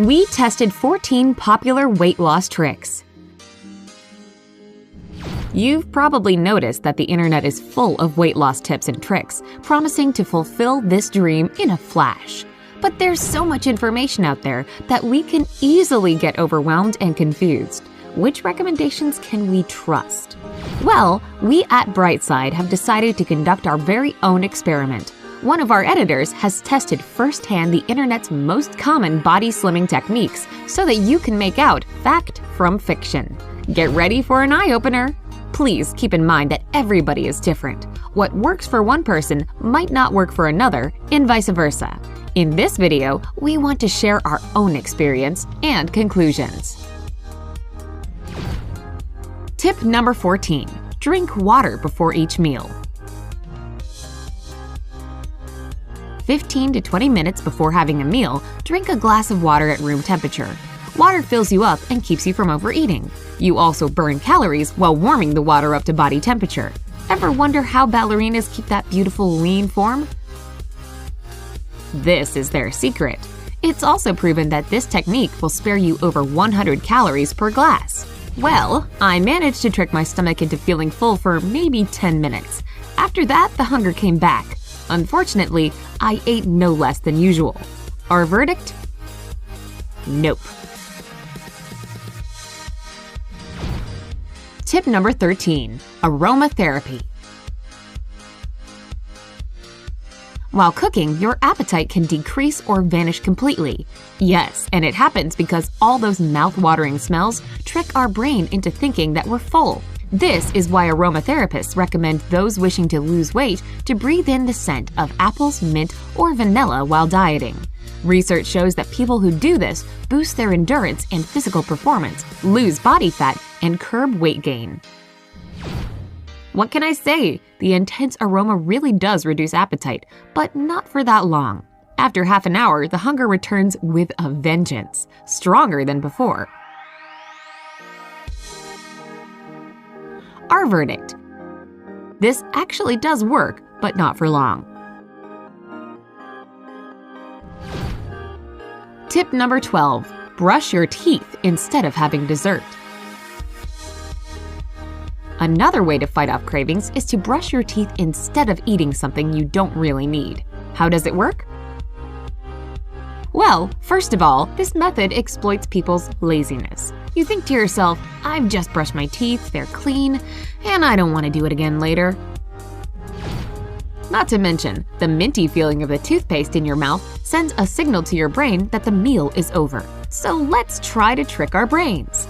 we tested 14 popular weight loss tricks. You've probably noticed that the internet is full of weight loss tips and tricks, promising to fulfill this dream in a flash. But there's so much information out there that we can easily get overwhelmed and confused. Which recommendations can we trust? Well, we at Brightside have decided to conduct our very own experiment. One of our editors has tested firsthand the internet's most common body slimming techniques so that you can make out fact from fiction. Get ready for an eye-opener! Please keep in mind that everybody is different. What works for one person might not work for another, and vice versa. In this video, we want to share our own experience and conclusions. Tip number 14. Drink water before each meal. 15 to 20 minutes before having a meal, drink a glass of water at room temperature. Water fills you up and keeps you from overeating. You also burn calories while warming the water up to body temperature. Ever wonder how ballerinas keep that beautiful lean form? This is their secret. It's also proven that this technique will spare you over 100 calories per glass. Well, I managed to trick my stomach into feeling full for maybe 10 minutes. After that, the hunger came back. Unfortunately, I ate no less than usual. Our verdict? Nope. Tip number 13. Aromatherapy. While cooking, your appetite can decrease or vanish completely. Yes, and it happens because all those mouth-watering smells trick our brain into thinking that we're full. This is why aromatherapists recommend those wishing to lose weight to breathe in the scent of apples, mint, or vanilla while dieting. Research shows that people who do this boost their endurance and physical performance, lose body fat, and curb weight gain. What can I say? The intense aroma really does reduce appetite, but not for that long. After half an hour, the hunger returns with a vengeance, stronger than before. Our verdict. This actually does work, but not for long. Tip number 12. Brush your teeth instead of having dessert. Another way to fight off cravings is to brush your teeth instead of eating something you don't really need. How does it work? Well, first of all, this method exploits people's laziness. You think to yourself, I've just brushed my teeth, they're clean, and I don't want to do it again later. Not to mention, the minty feeling of the toothpaste in your mouth sends a signal to your brain that the meal is over. So let's try to trick our brains.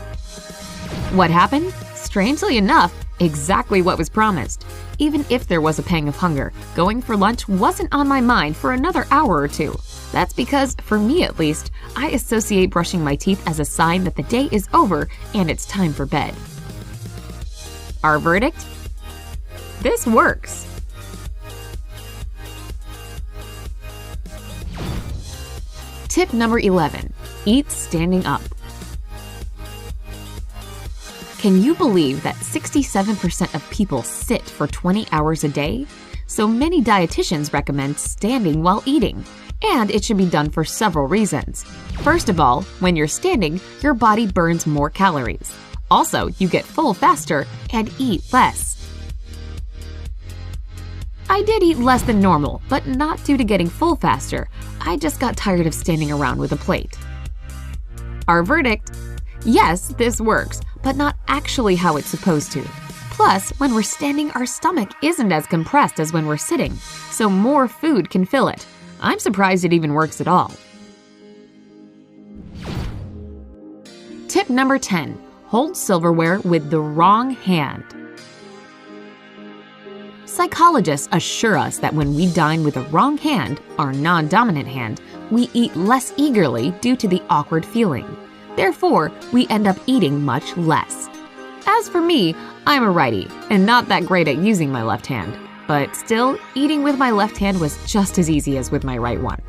What happened? Strangely enough, exactly what was promised. Even if there was a pang of hunger, going for lunch wasn't on my mind for another hour or two. That's because, for me at least, I associate brushing my teeth as a sign that the day is over and it's time for bed. Our verdict? This works. Tip number 11. Eat standing up. Can you believe that 67% of people sit for 20 hours a day? So many dietitians recommend standing while eating. And it should be done for several reasons. First of all, when you're standing, your body burns more calories. Also, you get full faster and eat less. I did eat less than normal, but not due to getting full faster. I just got tired of standing around with a plate. Our verdict? Yes, this works, but not actually how it's supposed to. Plus, when we're standing, our stomach isn't as compressed as when we're sitting, so more food can fill it. I'm surprised it even works at all. Tip number 10. Hold silverware with the wrong hand. Psychologists assure us that when we dine with the wrong hand, our non-dominant hand, we eat less eagerly due to the awkward feeling. Therefore, we end up eating much less. As for me, I'm a righty and not that great at using my left hand. But still, eating with my left hand was just as easy as with my right one.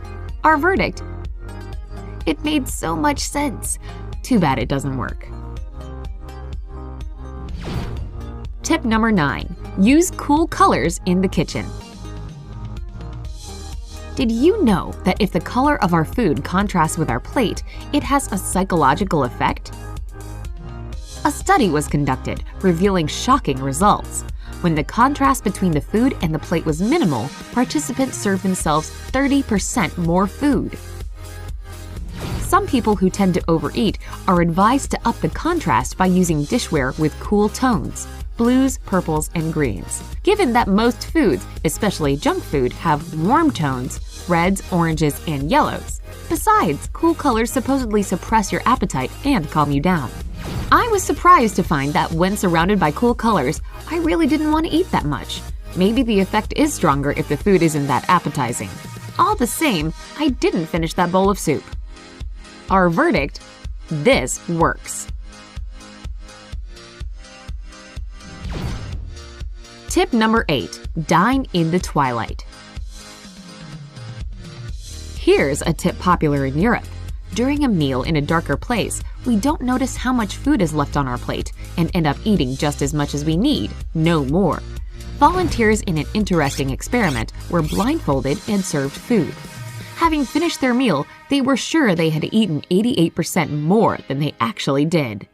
Our verdict? It made so much sense. Too bad it doesn't work. Tip number 9. Use cool colors in the kitchen. Did you know that if the color of our food contrasts with our plate, it has a psychological effect? A study was conducted, revealing shocking results. When the contrast between the food and the plate was minimal, participants served themselves 30% more food. Some people who tend to overeat are advised to up the contrast by using dishware with cool tones: blues, purples, and greens. Given that most foods, especially junk food, have warm tones, reds, oranges, and yellows. Besides, cool colors supposedly suppress your appetite and calm you down. I was surprised to find that when surrounded by cool colors, I really didn't want to eat that much. Maybe the effect is stronger if the food isn't that appetizing. All the same, I didn't finish that bowl of soup. Our verdict: this works. Tip number 8. Dine in the twilight. Here's a tip popular in Europe. During a meal in a darker place, we don't notice how much food is left on our plate and end up eating just as much as we need, no more. Volunteers in an interesting experiment were blindfolded and served food. Having finished their meal, they were sure they had eaten 88% more than they actually did.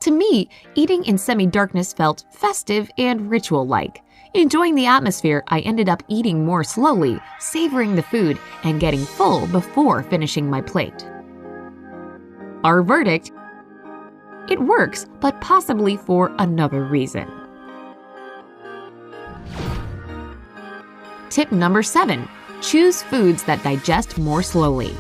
To me, eating in semi-darkness felt festive and ritual-like. Enjoying the atmosphere, I ended up eating more slowly, savoring the food, and getting full before finishing my plate. Our verdict: it works, but possibly for another reason. Tip number 7. Choose foods that digest more slowly.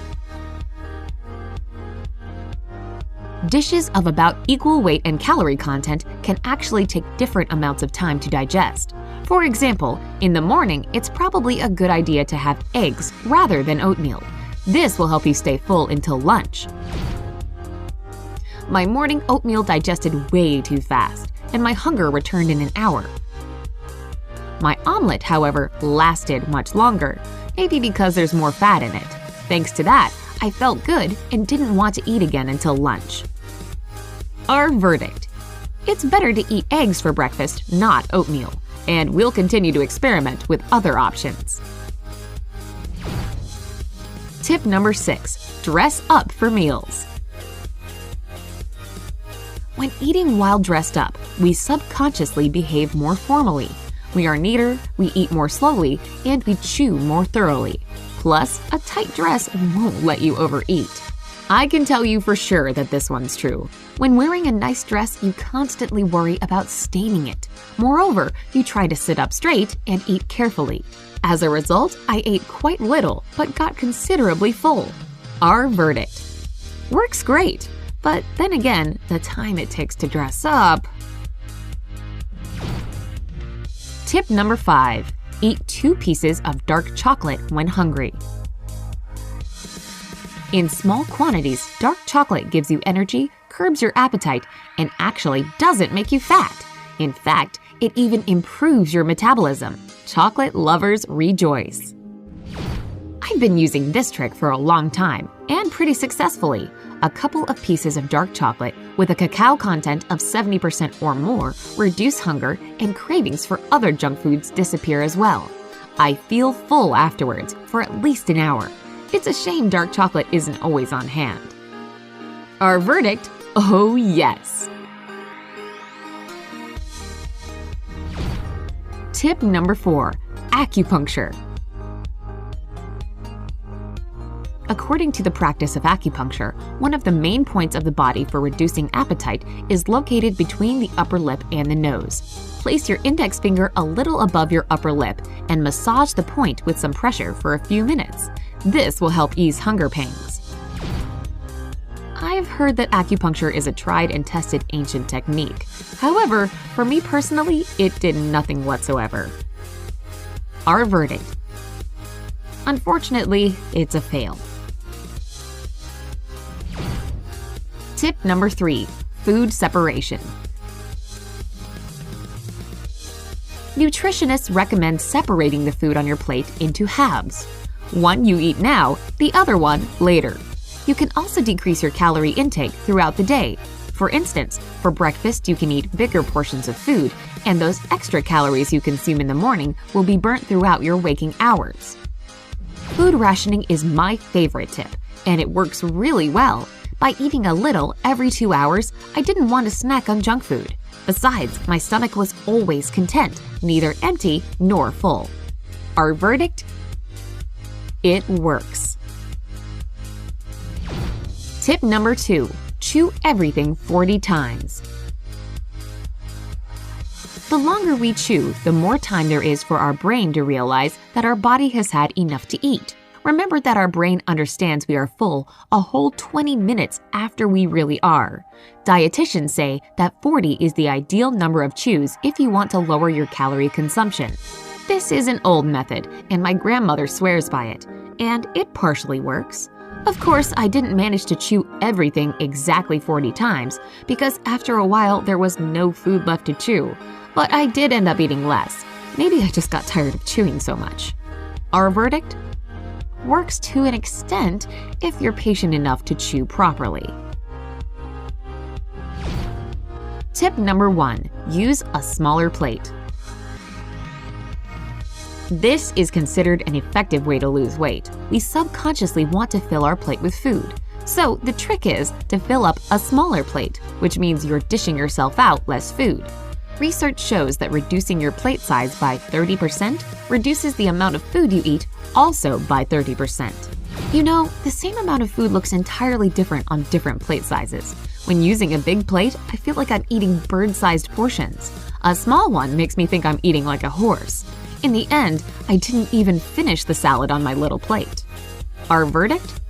Dishes of about equal weight and calorie content can actually take different amounts of time to digest. For example, in the morning, it's probably a good idea to have eggs rather than oatmeal. This will help you stay full until lunch. My morning oatmeal digested way too fast, and my hunger returned in an hour. My omelet, however, lasted much longer, maybe because there's more fat in it. Thanks to that, I felt good and didn't want to eat again until lunch. Our verdict: it's better to eat eggs for breakfast, not oatmeal, and we'll continue to experiment with other options. Tip number 6. Dress up for meals. When eating while dressed up, we subconsciously behave more formally. We are neater, we eat more slowly, and we chew more thoroughly. Plus, a tight dress won't let you overeat. I can tell you for sure that this one's true. When wearing a nice dress, you constantly worry about staining it. Moreover, you try to sit up straight and eat carefully. As a result, I ate quite little, but got considerably full. Our verdict: works great, but then again, the time it takes to dress up. Tip number 5. Eat 2 pieces of dark chocolate when hungry. In small quantities, dark chocolate gives you energy, curbs your appetite, and actually doesn't make you fat. In fact, it even improves your metabolism. Chocolate lovers rejoice. I've been using this trick for a long time, and pretty successfully. A couple of pieces of dark chocolate with a cacao content of 70% or more reduce hunger, and cravings for other junk foods disappear as well. I feel full afterwards for at least an hour. It's a shame dark chocolate isn't always on hand. Our verdict: oh yes! Tip number 4. Acupuncture. According to the practice of acupuncture, one of the main points of the body for reducing appetite is located between the upper lip and the nose. Place your index finger a little above your upper lip and massage the point with some pressure for a few minutes. This will help ease hunger pangs. I've heard that acupuncture is a tried and tested ancient technique. However, for me personally, it did nothing whatsoever. Our verdict: unfortunately, it's a fail. Tip number 3. Food separation. Nutritionists recommend separating the food on your plate into halves. One you eat now, the other one later. You can also decrease your calorie intake throughout the day. For instance, for breakfast you can eat bigger portions of food, and those extra calories you consume in the morning will be burnt throughout your waking hours. Food rationing is my favorite tip, and it works really well. By eating a little every 2 hours, I didn't want to snack on junk food. Besides, my stomach was always content, neither empty nor full. Our verdict? It works. Tip number 2. Chew everything 40 times. The longer we chew, the more time there is for our brain to realize that our body has had enough to eat. Remember that our brain understands we are full a whole 20 minutes after we really are. Dietitians say that 40 is the ideal number of chews if you want to lower your calorie consumption. This is an old method, and my grandmother swears by it, and it partially works. Of course, I didn't manage to chew everything exactly 40 times because after a while there was no food left to chew. But I did end up eating less. Maybe I just got tired of chewing so much. Our verdict? Works to an extent if you're patient enough to chew properly. Tip number 1. Use a smaller plate. This is considered an effective way to lose weight. We subconsciously want to fill our plate with food. So the trick is to fill up a smaller plate, which means you're dishing yourself out less food. Research shows that reducing your plate size by 30% reduces the amount of food you eat also by 30%. You know, the same amount of food looks entirely different on different plate sizes. When using a big plate, I feel like I'm eating bird-sized portions. A small one makes me think I'm eating like a horse. In the end, I didn't even finish the salad on my little plate. Our verdict?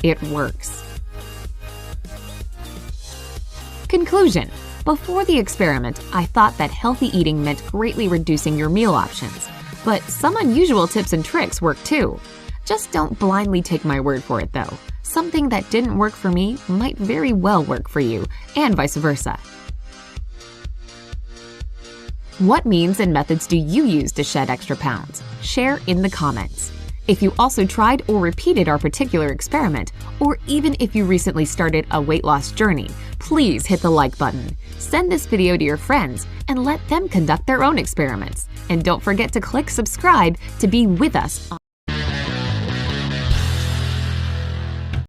It works. Conclusion. Before the experiment, I thought that healthy eating meant greatly reducing your meal options. But some unusual tips and tricks work too. Just don't blindly take my word for it though. Something that didn't work for me might very well work for you, and vice versa. What means and methods do you use to shed extra pounds? Share in the comments. If you also tried or repeated our particular experiment, or even if you recently started a weight loss journey, please hit the like button. Send this video to your friends and let them conduct their own experiments. And don't forget to click subscribe to be with us on